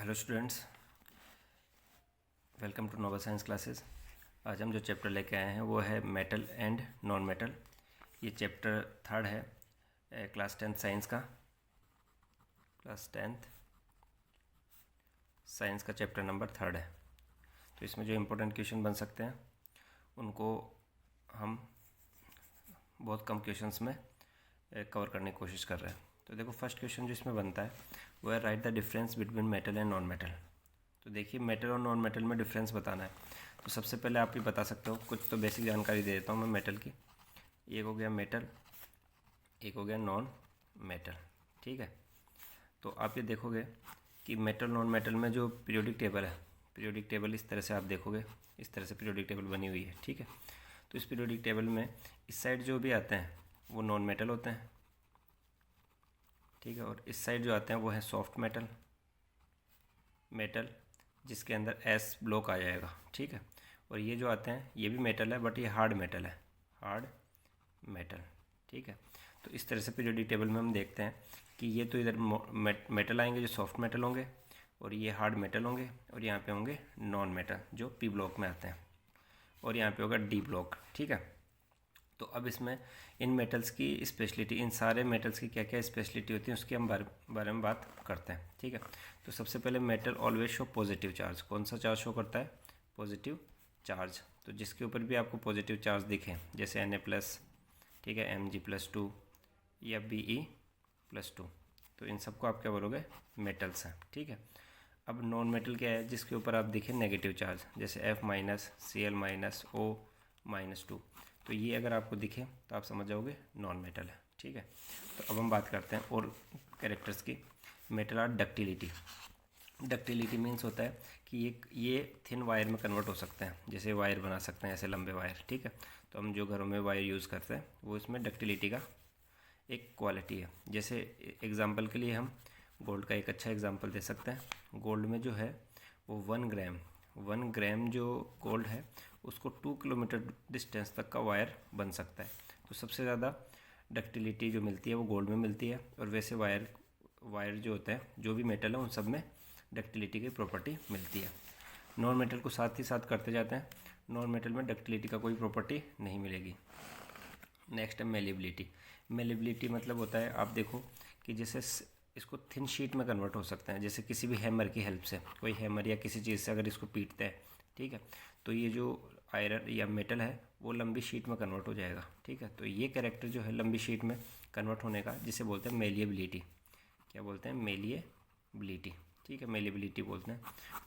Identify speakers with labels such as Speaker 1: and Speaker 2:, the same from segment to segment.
Speaker 1: Hello students, welcome to Noble science classes. आज हम जो चैप्टर लेके आए हैं वो है मेटल एंड नॉन मेटल। ये चैप्टर थर्ड है क्लास 10th साइंस का। क्लास 10th साइंस का चैप्टर नंबर थर्ड है। तो इसमें जो इम्पोर्टेंट क्वेश्चन बन सकते हैं उनको हम बहुत कम क्वेश्चंस में कवर करने की कोशिश कर रहे हैं। तो देखो, फर्स्ट क्वेश्चन जो इसमें बनता है वो है right the difference between metal and non metal. तो देखिए, मेटल और नॉन मेटल में डिफरेंस बताना है। तो सबसे पहले आप ये बता सकते हो, कुछ तो बेसिक जानकारी दे देता हूँ मैं मेटल की। एक हो गया मेटल, एक हो गया नॉन मेटल, ठीक है। तो आप ये देखोगे कि मेटल नॉन मेटल में जो पीरियोडिक टेबल है, पीरियोडिक टेबल इस तरह से आप देखोगे, इस तरह से पीरियोडिक टेबल बनी हुई है, ठीक है। तो इस पीरियोडिक टेबल में इस साइड जो भी आते हैं वो नॉन मेटल होते हैं, ठीक है। और इस साइड जो आते हैं वो है सॉफ्ट मेटल, मेटल जिसके अंदर एस ब्लॉक आ जाएगा, ठीक है। और ये जो आते हैं ये भी मेटल है, बट ये हार्ड मेटल है, हार्ड मेटल, ठीक है। तो इस तरह से पीरियोडिक टेबल में हम देखते हैं कि ये तो इधर मेटल आएंगे जो सॉफ्ट मेटल होंगे, और ये हार्ड मेटल होंगे, और यहाँ पे होंगे नॉन मेटल जो पी ब्लॉक में आते हैं, और यहाँ पे होगा डी ब्लॉक, ठीक है। तो अब इसमें इन मेटल्स की स्पेशलिटी, इन सारे मेटल्स की क्या क्या स्पेशलिटी होती है उसकी हम बारे में बात करते हैं, ठीक है। तो सबसे पहले metal always show positive charge. कौन सा चार्ज शो करता है? Positive charge. तो जिसके ऊपर भी आपको पॉजिटिव चार्ज दिखे, जैसे Na+, ठीक है, Mg+2 या Be+2, तो इन सबको आप क्या बोलोगे? मेटल्स हैं, ठीक है। अब नॉन मेटल क्या है? जिसके ऊपर आप देखें नेगेटिव चार्ज, जैसे F-, Cl-, O-2, तो ये अगर आपको दिखे तो आप समझ जाओगे नॉन मेटल है, ठीक है। तो अब हम बात करते हैं और कैरेक्टर्स की। Metal are ductility. Ductility means होता है कि ये थिन वायर में कन्वर्ट हो सकते हैं, जैसे वायर बना सकते हैं ऐसे लंबे वायर, ठीक है। तो हम जो घरों में वायर यूज़ करते हैं वो इसमें डक्टिलिटी का एक क्वालिटी है। जैसे एग्जांपल के लिए हम गोल्ड का एक अच्छा एग्जांपल दे सकते हैं। गोल्ड में जो है वो 1 ग्राम जो गोल्ड है उसको 2 किलोमीटर डिस्टेंस तक का वायर बन सकता है। तो सबसे ज़्यादा डक्टिलिटी जो मिलती है वो गोल्ड में मिलती है। और वैसे वायर जो होते हैं, जो भी मेटल है उन सब में डक्टिलिटी की प्रॉपर्टी मिलती है। नॉन मेटल को साथ ही साथ करते जाते हैं, नॉन मेटल में डक्टिलिटी का कोई प्रॉपर्टी नहीं मिलेगी। नेक्स्ट है मेलिबिलिटी। मेलिबिलिटी मतलब होता है, आप देखो कि जैसे इसको थिन शीट में कन्वर्ट हो सकते हैं, जैसे किसी भी हैमर की हेल्प से, कोई हैमर या किसी चीज़ से अगर इसको पीटते हैं, ठीक है, तो ये जो आयरन या मेटल है वो लंबी शीट में कन्वर्ट हो जाएगा, ठीक है। तो ये कैरेक्टर जो है लंबी शीट में कन्वर्ट होने का, जिसे बोलते हैं मेलिएबिलिटी। क्या बोलते हैं? मेलिएबिलिटी, ठीक है, मेलिएबिलिटी बोलते हैं।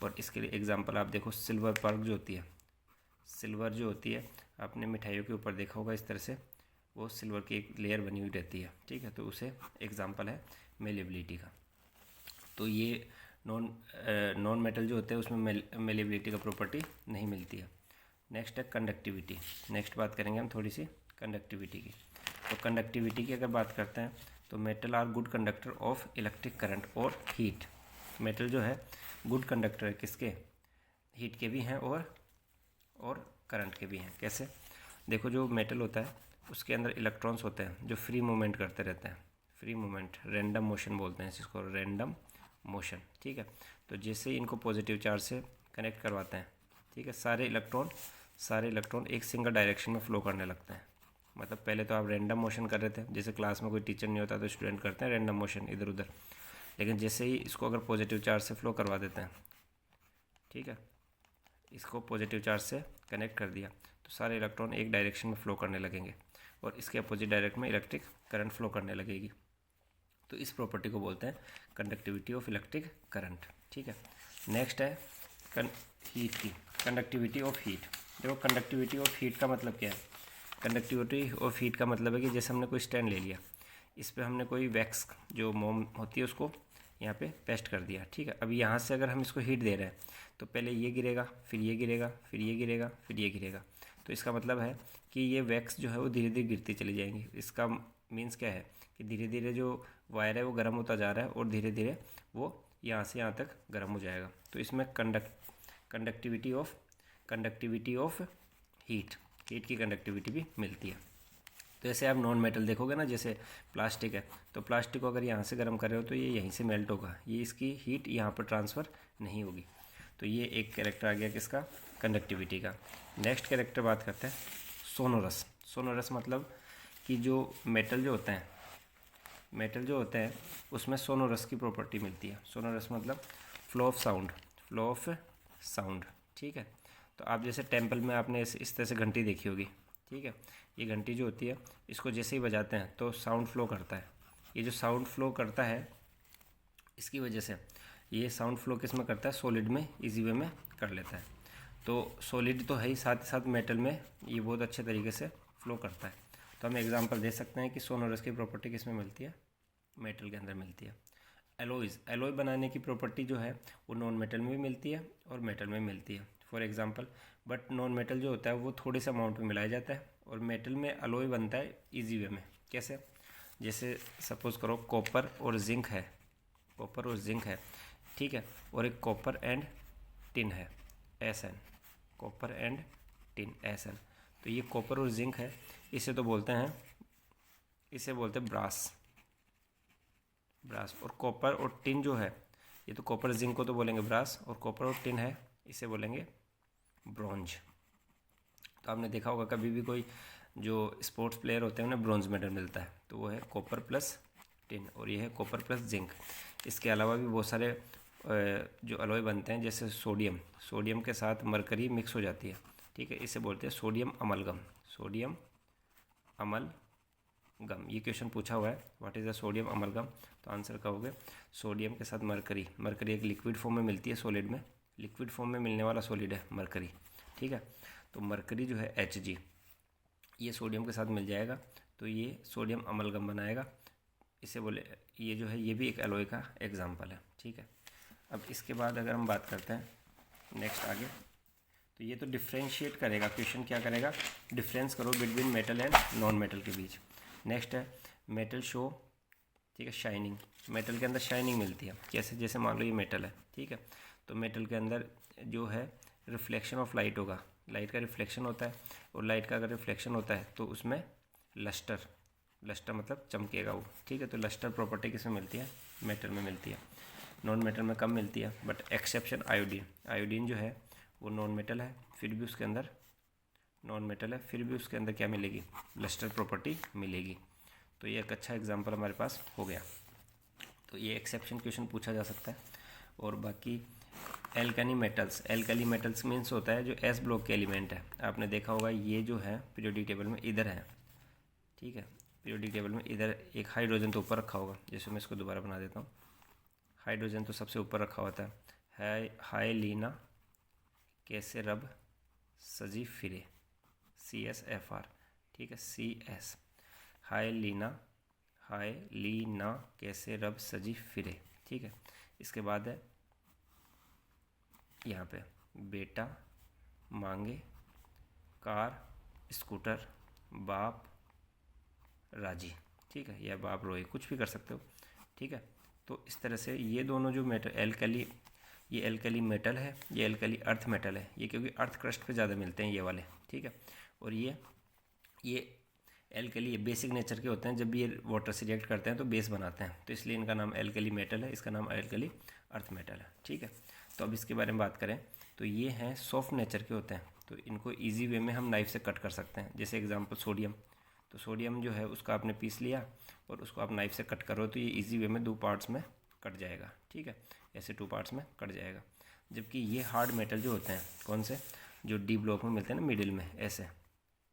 Speaker 1: और इसके लिए एग्जांपल आप देखो, सिल्वर पर्क जो होती है, सिल्वर जो होती है आपने मिठाइयों के ऊपर देखा होगा, इस तरह से वो सिल्वर की एक लेयर बनी हुई रहती है, ठीक है। तो उसे एग्जांपल है मेलिएबिलिटी का। तो ये नॉन मेटल जो होते हैं उसमें मेलिएबिलिटी का प्रॉपर्टी नहीं मिलती है। नेक्स्ट है कंडक्टिविटी। नेक्स्ट बात करेंगे हम थोड़ी सी कंडक्टिविटी की। तो कंडक्टिविटी की अगर बात करते हैं तो metal are good conductor of electric current और हीट। मेटल जो है गुड कंडक्टर है, किसके? हीट के भी हैं और करंट के भी हैं। कैसे? देखो, जो मेटल होता है उसके अंदर इलेक्ट्रॉन्स होते हैं जो फ्री मूवमेंट करते रहते हैं, फ्री मूवमेंट, रैंडम मोशन बोलते हैं जिसको, रैंडम मोशन, ठीक है। तो जैसे ही इनको पॉजिटिव चार्ज से कनेक्ट करवाते हैं, ठीक है, सारे इलेक्ट्रॉन एक सिंगल डायरेक्शन में फ्लो करने लगते हैं। मतलब पहले तो आप रैंडम मोशन कर रहे थे, जैसे क्लास में कोई टीचर नहीं होता तो स्टूडेंट करते हैं रैंडम मोशन इधर उधर, लेकिन जैसे ही इसको अगर पॉजिटिव चार्ज से फ्लो करवा देते हैं, ठीक है, इसको पॉजिटिव चार्ज से कनेक्ट कर दिया तो सारे इलेक्ट्रॉन एक डायरेक्शन में फ्लो करने लगेंगे और इसके अपोजिट डायरेक्ट में इलेक्ट्रिक करंट फ्लो करने लगेगी। तो इस प्रॉपर्टी को बोलते हैं कंडक्टिविटी ऑफ इलेक्ट्रिक करंट, ठीक है। नेक्स्ट है हीट की, कंडक्टिविटी ऑफ हीट। देखो, कंडक्टिविटी ऑफ हीट का मतलब क्या है? कंडक्टिविटी ऑफ हीट का मतलब है कि जैसे हमने कोई स्टैंड ले लिया, इस पर हमने कोई वैक्स जो मोम होती है उसको यहाँ पे पेस्ट कर दिया, ठीक है। अब यहाँ से अगर हम इसको हीट दे रहे हैं तो पहले ये गिरेगा, फिर ये गिरेगा, फिर ये गिरेगा, फिर ये गिरेगा। तो इसका मतलब है कि ये वैक्स जो है वो धीरे धीरे गिरती चली जाएंगी। इसका मीन्स क्या है कि धीरे धीरे जो वायर है वो गर्म होता जा रहा है और धीरे धीरे वो यहाँ से यहाँ तक गर्म हो जाएगा। तो इसमें कंडक्टिविटी ऑफ हीट की कंडक्टिविटी भी मिलती है। तो ऐसे आप नॉन मेटल देखोगे ना, जैसे प्लास्टिक है, तो प्लास्टिक को अगर यहाँ से गर्म कर रहे हो तो ये यहीं से मेल्ट होगा, ये इसकी हीट यहाँ पर ट्रांसफ़र नहीं होगी। तो ये एक कैरेक्टर आ गया किसका, कंडक्टिविटी का। नेक्स्ट कैरेक्टर बात करते हैं सोनोरस। सोनोरस मतलब कि जो मेटल जो होते हैं उसमें सोनोरस की प्रॉपर्टी मिलती है। सोनोरस मतलब फ्लो ऑफ साउंड, ठीक है। तो आप जैसे टेम्पल में आपने इस तरह से घंटी देखी होगी, ठीक है। ये घंटी जो होती है इसको जैसे ही बजाते हैं तो साउंड फ्लो करता है। ये जो साउंड फ्लो करता है इसकी वजह से, ये साउंड फ्लो किस में करता है, सॉलिड में इजी वे में कर लेता है। तो सॉलिड तो है ही, साथ ही साथ मेटल में ये बहुत अच्छे तरीके से फ्लो करता है। तो हम एग्जांपल दे सकते हैं कि सोनोरस की प्रॉपर्टी किस में मिलती है, मेटल के अंदर मिलती है। एलॉय बनाने की प्रॉपर्टी जो है वो नॉन मेटल में भी मिलती है और मेटल में मिलती है। For example, but non metal जो होता है वो थोड़े से अमाउंट में मिलाया जाता है और मेटल में एलॉय बनता है इजी वे में। कैसे, जैसे सपोज करो कॉपर और जिंक है, ठीक है, और एक कॉपर एंड टिन है, Sn, copper and tin Sn। तो ये कॉपर और जिंक है, इसे बोलते हैं ब्रास। और कॉपर और टिन जो है, ये तो कॉपर जिंक को तो बोलेंगे ब्रास, और कॉपर और टिन है इसे बोलेंगे ब्रॉन्ज। तो आपने देखा होगा कभी भी कोई जो स्पोर्ट्स प्लेयर होते हैं उन्हें ब्रॉन्ज मेडल मिलता है, तो वो है कॉपर प्लस टिन, और ये है कॉपर प्लस जिंक। इसके अलावा भी बहुत सारे जो अलॉय बनते हैं, जैसे सोडियम के साथ मरकरी मिक्स हो जाती है, ठीक है, इसे बोलते हैं सोडियम अमलगम। गम, ये क्वेश्चन पूछा हुआ है, what is the sodium amalgam. तो आंसर कहोगे सोडियम के साथ मरकरी एक लिक्विड फॉर्म में मिलती है, सॉलिड में, लिक्विड फॉर्म में मिलने वाला सॉलिड है मरकरी, ठीक है। तो मरकरी जो है Hg, ये सोडियम के साथ मिल जाएगा तो ये सोडियम अमलगम बनाएगा, इसे बोले, ये जो है ये भी एक एलॉय का एग्जाम्पल है, ठीक है। अब इसके बाद अगर हम बात करते हैं नेक्स्ट आगे, तो ये तो डिफ्रेंशिएट करेगा क्वेश्चन, क्या करेगा, डिफरेंस करो between metal and non metal के बीच। नेक्स्ट है मेटल शो, ठीक है, शाइनिंग। मेटल के अंदर शाइनिंग मिलती है, कैसे, जैसे मान लो ये मेटल है, ठीक है, तो मेटल के अंदर जो है रिफ्लेक्शन ऑफ लाइट होगा, लाइट का रिफ्लेक्शन होता है, और लाइट का अगर रिफ्लेक्शन होता है तो उसमें लस्टर मतलब चमकेगा वो, ठीक है। तो लस्टर प्रॉपर्टी किस में मिलती है, मेटल में मिलती है, नॉन मेटल में कम मिलती है, बट एक्सेप्शन आयोडीन जो है वो नॉन मेटल है, फिर भी उसके अंदर क्या मिलेगी, लस्टर प्रॉपर्टी मिलेगी। तो ये एक अच्छा एग्जांपल हमारे पास हो गया। तो ये एक्सेप्शन क्वेश्चन पूछा जा सकता है। और बाकी एल्कली मेटल्स मीन्स होता है जो एस ब्लॉक के एलिमेंट है। आपने देखा होगा ये जो है पीरियोडिक टेबल में इधर है, ठीक है, पीरियोडिक टेबल में इधर एक हाइड्रोजन तो ऊपर रखा होगा, जैसे मैं इसको दोबारा बना देता हूँ, हाइड्रोजन तो सबसे ऊपर रखा होता है, हाय लीना कैसे रब सजी फिरे, CSFR, ठीक है, CS, हाय लीना कैसे रब सजी फिरे, ठीक है। इसके बाद है यहाँ पे बेटा मांगे कार स्कूटर बाप राजी, ठीक है, या बाप रोए, कुछ भी कर सकते हो, ठीक है। तो इस तरह से ये दोनों जो मेटल ये एल्कली मेटल है, ये एल्कली अर्थ मेटल है, ये क्योंकि अर्थ क्रस्ट पे ज़्यादा मिलते हैं ये वाले, ठीक है। और ये एल्कली बेसिक नेचर के होते हैं, जब भी ये वाटर से रिएक्ट करते हैं तो बेस बनाते हैं, तो इसलिए इनका नाम एल्कली मेटल है, इसका नाम एल्कली अर्थ मेटल है, ठीक है। तो अब इसके बारे में बात करें तो ये हैं सॉफ्ट नेचर के होते हैं, तो इनको ईजी वे में हम नाइफ से कट कर सकते हैं। जैसे एग्जांपल सोडियम, तो सोडियम जो है उसका आपने पीस लिया और उसको आप नाइफ से कट करो तो ये ईजी वे में 2 पार्ट्स में कट जाएगा, ठीक है, ऐसे 2 पार्ट्स में कट जाएगा। जबकि ये हार्ड मेटल जो होते हैं, कौन से, जो डी ब्लॉक में मिलते हैं ना मिडिल में ऐसे,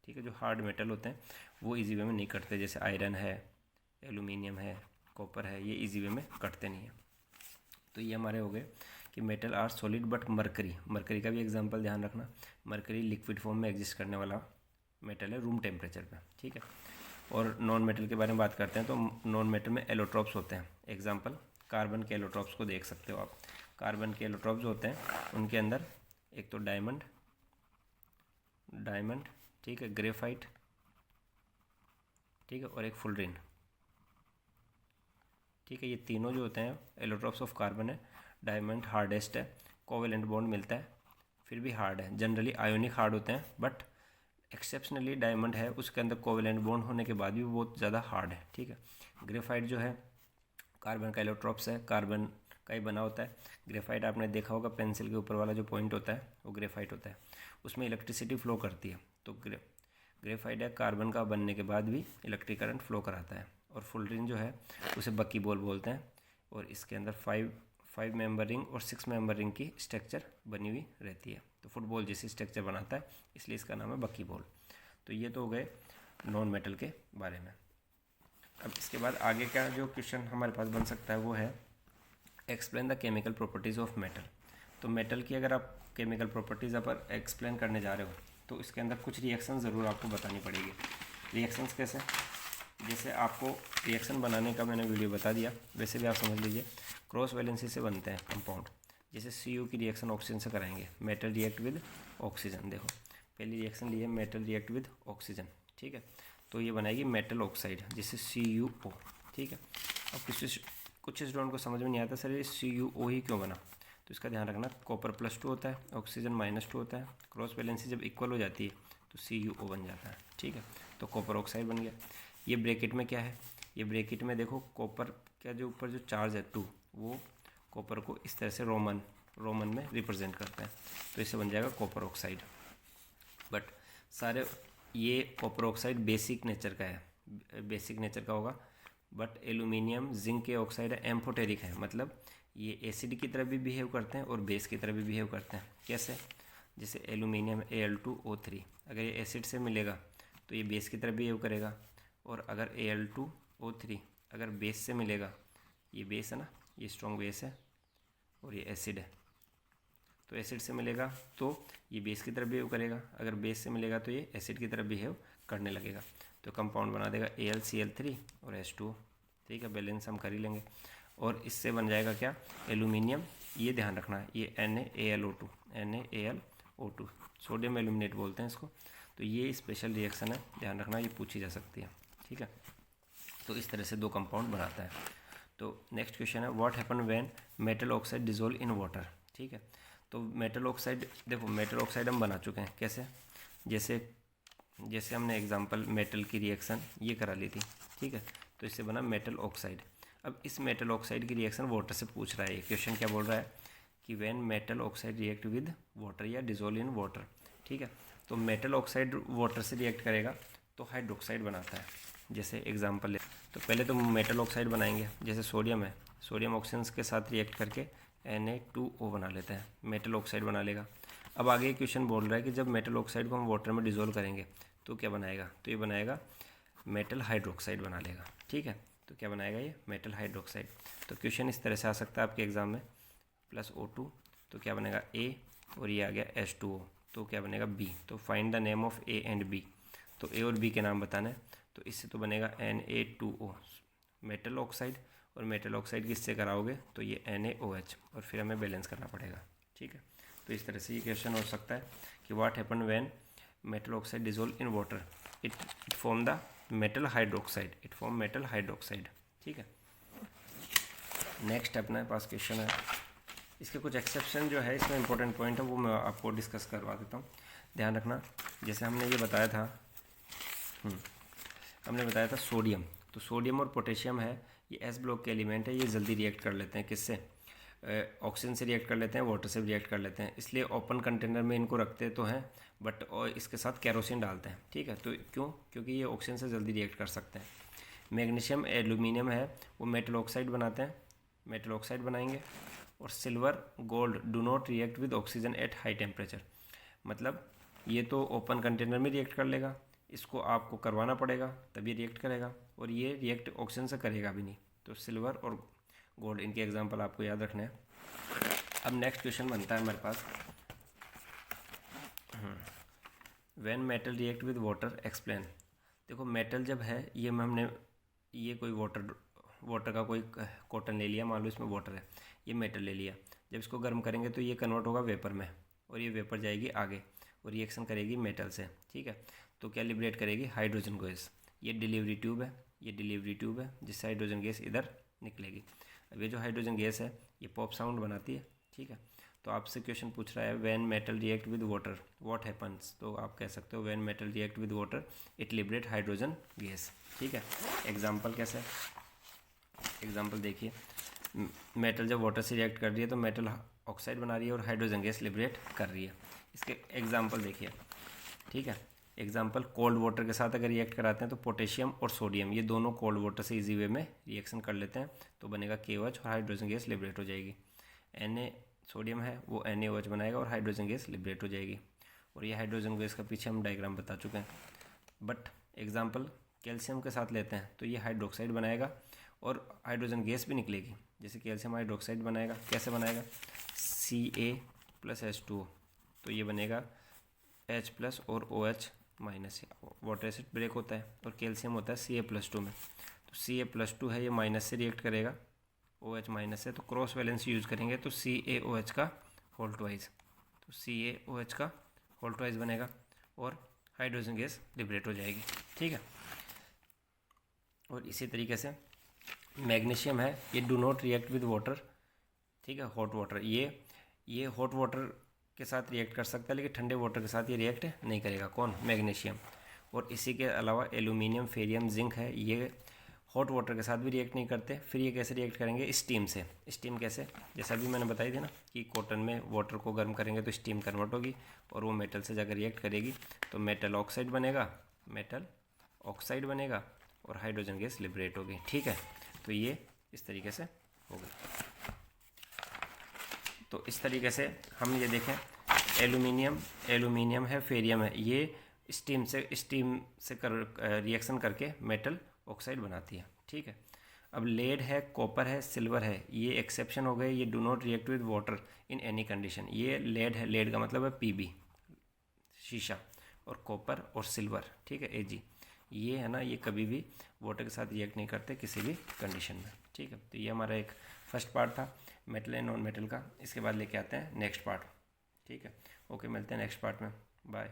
Speaker 1: ठीक है, जो हार्ड मेटल होते हैं वो ईजी वे में नहीं कटते, जैसे आयरन है, एल्यूमिनियम है, कॉपर है, ये ईजी वे में कटते नहीं है। तो ये हमारे हो गए कि metal are solid but mercury का भी एग्जांपल ध्यान रखना, मरकरी लिक्विड फॉर्म में एग्जिस्ट करने वाला मेटल है रूम टेम्परेचर पे, ठीक है। और नॉन मेटल के बारे में बात करते हैं तो नॉन मेटल में एलोट्रॉप्स होते हैं। एग्जांपल कार्बन के एलोट्रॉप्स को देख सकते हो आप। कार्बन के एलोट्रॉप्स होते हैं उनके अंदर एक तो डायमंड, ठीक है, ग्रेफाइट, ठीक है, और एक फुलरिन, ठीक है। ये तीनों जो होते हैं एलोट्रॉप्स ऑफ कार्बन है। डायमंड हार्डेस्ट है, कोवेलेंट बॉन्ड मिलता है, फिर भी हार्ड है, जनरली आयोनिक हार्ड होते हैं, बट एक्सेप्शनली डायमंड है उसके अंदर कोवेलेंट बॉन्ड होने के बाद भी बहुत ज़्यादा हार्ड है, ठीक है। ग्रेफाइट जो है कार्बन का एलोट्रॉप्स है, कार्बन का ही बना होता है। ग्रेफाइट आपने देखा होगा पेंसिल के ऊपर वाला जो पॉइंट होता है वो ग्रेफाइट होता है, उसमें इलेक्ट्रिसिटी फ्लो करती है। तो ग्रेफाइट है कार्बन का बनने के बाद भी इलेक्ट्रिक करंट फ्लो कराता है। और फुलरिन जो है उसे बक्की बॉल बोलते हैं, और इसके अंदर फाइव मेंबर रिंग और 6 मेंबर रिंग की स्ट्रक्चर बनी हुई रहती है। तो फुटबॉल जैसी स्ट्रक्चर बनाता है, इसलिए इसका नाम है बक्की बॉल। तो ये तो हो गए नॉन मेटल के बारे में। अब इसके बाद आगे का जो क्वेश्चन हमारे पास बन सकता है वो है explain the chemical properties of metal. तो मेटल की अगर आप केमिकल प्रॉपर्टीज़ पर एक्सप्लेन करने जा रहे हो तो इसके अंदर कुछ रिएक्शन ज़रूर आपको बतानी पड़ेगी। रिएक्शंस कैसे, जैसे आपको रिएक्शन बनाने का मैंने वीडियो बता दिया, वैसे भी आप समझ लीजिए क्रॉस वैलेंसी से बनते हैं कंपाउंड। जैसे Cu की रिएक्शन ऑक्सीजन से कराएंगे, मेटल रिएक्ट विद ऑक्सीजन। देखो पहली रिएक्शन ली है मेटल रिएक्ट विद ऑक्सीजन, ठीक है। तो ये बनाएगी मेटल ऑक्साइड जिसे CuO, ठीक है। अब कुछ स्टूडेंट को समझ में नहीं आता सर ये CuO ही क्यों बना, तो इसका ध्यान रखना कॉपर +2 होता है, ऑक्सीजन -2 होता है, क्रॉस वैलेंसी जब इक्वल हो जाती है तो CuO बन जाता है, ठीक है। तो कॉपर ऑक्साइड बन गया। ये ब्रैकेट में क्या है, ये ब्रैकेट में देखो कॉपर का जो ऊपर जो चार्ज है 2 वो कॉपर को इस तरह से रोमन में रिप्रेजेंट करता है, तो इससे बन जाएगा कॉपर ऑक्साइड। बट सारे ये कॉपर ऑक्साइड बेसिक नेचर का है, बेसिक नेचर का होगा। बट एल्यूमिनियम जिंक के ऑक्साइड है एम्फोटेरिक है, मतलब ये एसिड की तरह भी बिहेव करते हैं और बेस की तरह भी बिहेव करते हैं। कैसे, जैसे एल्यूमिनियम Al2O3 अगर ये एसिड से मिलेगा तो ये बेस की तरह बिहेव करेगा, और अगर Al2O3 अगर बेस से मिलेगा, ये बेस है ना, ये स्ट्रॉन्ग बेस है और ये एसिड है, तो एसिड से मिलेगा तो ये बेस की तरफ बिहेव करेगा, अगर बेस से मिलेगा तो ये एसिड की तरफ बिहेव करने लगेगा। तो कंपाउंड बना देगा AlCl3 और H2O, ठीक है। बैलेंस हम कर ही लेंगे। और इससे बन जाएगा क्या, एल्यूमिनियम, ये ध्यान रखना ये NaAlO2 सोडियम एल्यूमिनेट बोलते हैं इसको। तो ये स्पेशल रिएक्शन है, ध्यान रखना ये पूछी जा सकती है, ठीक है। तो इस तरह से 2 कंपाउंड बनाता है। तो नेक्स्ट क्वेश्चन है what happen when metal oxide dissolve in water, ठीक है। तो मेटल ऑक्साइड, देखो मेटल ऑक्साइड हम बना चुके हैं कैसे, जैसे हमने एग्जांपल मेटल की रिएक्शन ये करा ली थी, ठीक है। तो इससे बना मेटल ऑक्साइड। अब इस मेटल ऑक्साइड की रिएक्शन वाटर से पूछ रहा है, ये क्वेश्चन क्या बोल रहा है कि when metal oxide react with water या डिसॉल्व इन वाटर, ठीक है। तो मेटल ऑक्साइड वाटर से रिएक्ट करेगा तो हाइड्रोक्साइड बनाता है। जैसे एग्जांपल ले, तो पहले तो मेटल ऑक्साइड बनाएंगे, जैसे सोडियम है, सोडियम ऑक्सीजन के साथ रिएक्ट करके Na2O बना लेता है, मेटल ऑक्साइड बना लेगा। अब आगे क्वेश्चन बोल रहा है कि जब मेटल ऑक्साइड को हम वाटर में डिसॉल्व करेंगे तो क्या बनाएगा, तो ये बनाएगा मेटल हाइड्रोक्साइड बना लेगा, ठीक है। तो क्या बनाएगा ये मेटल हाइड्रोक्साइड। तो क्वेश्चन इस तरह से आ सकता है आपके एग्जाम में, +O2 तो क्या बनेगा A, और ये आ गया H2O तो क्या बनेगा B। तो find the name of A and B, तो A और B के नाम बताना है। तो इससे तो बनेगा Na2O मेटल ऑक्साइड, और मेटल ऑक्साइड किससे कराओगे तो ये NaOH, और फिर हमें बैलेंस करना पड़ेगा, ठीक है। तो इस तरह से ये क्वेश्चन हो सकता है कि what happen when metal oxide dissolve in water, it form the metal hydroxide, ठीक है। नेक्स्ट अपने पास क्वेश्चन है, इसके कुछ एक्सेप्शन जो है इसमें इंपॉर्टेंट पॉइंट है वो मैं आपको डिस्कस करवा देता हूँ, ध्यान रखना। जैसे हमने ये बताया था, हमने बताया था सोडियम, तो सोडियम और पोटेशियम है ये S ब्लॉक के एलिमेंट है, ये जल्दी रिएक्ट कर लेते हैं, किससे, ऑक्सीजन से रिएक्ट कर लेते हैं, वाटर से भी रिएक्ट कर लेते हैं, इसलिए ओपन कंटेनर में इनको रखते तो हैं, बट और इसके साथ कैरोसिन डालते हैं, ठीक है। तो क्यों, क्योंकि ये ऑक्सीजन से जल्दी रिएक्ट कर सकते हैं। मैग्नीशियम एल्यूमिनियम है वो मेटल ऑक्साइड बनाते हैं, मेटल ऑक्साइड बनाएंगे। और silver gold do not react with oxygen at high temperature, मतलब ये तो ओपन कंटेनर में रिएक्ट कर लेगा, इसको आपको करवाना पड़ेगा तभी रिएक्ट करेगा, और ये रिएक्ट ऑक्सीजन से करेगा भी नहीं। तो सिल्वर और गोल्ड इनके एग्जांपल आपको याद रखने हैं। अब नेक्स्ट क्वेश्चन बनता है हमारे पास, when metal react with water explain. देखो मेटल जब है ये में हमने ये कोई वाटर का कोई कॉटन ले लिया, मान लो इसमें वाटर है, ये मेटल ले लिया, जब इसको गर्म करेंगे तो ये कन्वर्ट होगा वेपर में, और ये वेपर जाएगी आगे और रिएक्शन करेगी मेटल से, ठीक है। तो क्या लिबरेट करेगी, हाइड्रोजन गैस। ये डिलीवरी ट्यूब है, ये डिलीवरी ट्यूब है जिससे हाइड्रोजन गैस इधर निकलेगी। अब ये जो हाइड्रोजन गैस है ये पॉप साउंड बनाती है, ठीक है। तो आपसे क्वेश्चन पूछ रहा है when metal react with water what happens, तो आप कह सकते हो when metal react with water it liberate hydrogen gas. ठीक है, एग्जाम्पल कैसे, एग्जाम्पल देखिए, मेटल जब वाटर से रिएक्ट कर रही है तो मेटल ऑक्साइड बना रही है और हाइड्रोजन गैस लिबरेट कर रही है। इसके एग्जाम्पल देखिए, ठीक है, एग्जाम्पल कोल्ड वाटर के साथ अगर रिएक्ट कराते हैं तो पोटेशियम और सोडियम ये दोनों कोल्ड वाटर से इजी वे में रिएक्शन कर लेते हैं, तो बनेगा KOH और हाइड्रोजन गैस लिबरेट हो जाएगी। Na सोडियम है वो NaOH बनाएगा और हाइड्रोजन गैस लिबरेट हो जाएगी। और ये हाइड्रोजन गैस का पीछे हम डायग्राम बता चुके हैं। बट एग्जाम्पल कैल्शियम के साथ लेते हैं तो ये हाइड्रोक्साइड बनाएगा और हाइड्रोजन गैस भी निकलेगी। जैसे कैल्शियम हाइड्रोक्साइड बनाएगा, कैसे बनाएगा, Ca+H2O, तो ये बनेगा H+ और OH-, वाटर एसिड ब्रेक होता है और कैल्शियम होता है Ca+2 में, तो Ca+2 है ये माइनस से रिएक्ट करेगा, OH माइनस है, तो क्रॉस वैलेंस यूज़ करेंगे तो CaOH का होल ट्वाइस, तो CaOH का होल ट्वाइस बनेगा और हाइड्रोजन गैस लिबरेट हो जाएगी। ठीक है, और इसी तरीके से मैग्नीशियम है, ये do not react with water, ठीक है, हॉट वाटर, ये हॉट वाटर के साथ रिएक्ट कर सकता है लेकिन ठंडे वाटर के साथ ये रिएक्ट नहीं करेगा, कौन, मैग्नीशियम। और इसी के अलावा एल्यूमिनियम, फेरियम, जिंक है, ये हॉट वाटर के साथ भी रिएक्ट नहीं करते। फिर ये कैसे रिएक्ट करेंगे, स्टीम से। स्टीम कैसे, जैसा भी मैंने बताई थी ना कि कॉटन में वाटर को गर्म करेंगे तो स्टीम कन्वर्ट होगी और वो मेटल से जाकर रिएक्ट करेगी तो मेटल ऑक्साइड बनेगा, मेटल ऑक्साइड बनेगा और हाइड्रोजन गैस लिबरेट होगी। ठीक है, तो ये इस तरीके से होगा। तो इस तरीके से हम ये देखें, एल्यूमिनियम है, फेरियम है, ये स्टीम से रिएक्शन करके मेटल ऑक्साइड बनाती है। ठीक है, अब लेड है, कॉपर है, सिल्वर है, ये एक्सेप्शन हो गए, ये do not react with water in any condition. ये लेड है, लेड का मतलब है Pb, शीशा, और कॉपर और सिल्वर, ठीक है, Ag, ये है ना, ये कभी भी वाटर के साथ रिएक्ट नहीं करते किसी भी कंडीशन में। ठीक है, तो ये हमारा एक फर्स्ट पार्ट था मेटल एंड नॉन मेटल का। इसके बाद लेके आते हैं नेक्स्ट पार्ट। ठीक है, ओके, मिलते हैं नेक्स्ट पार्ट में, बाय।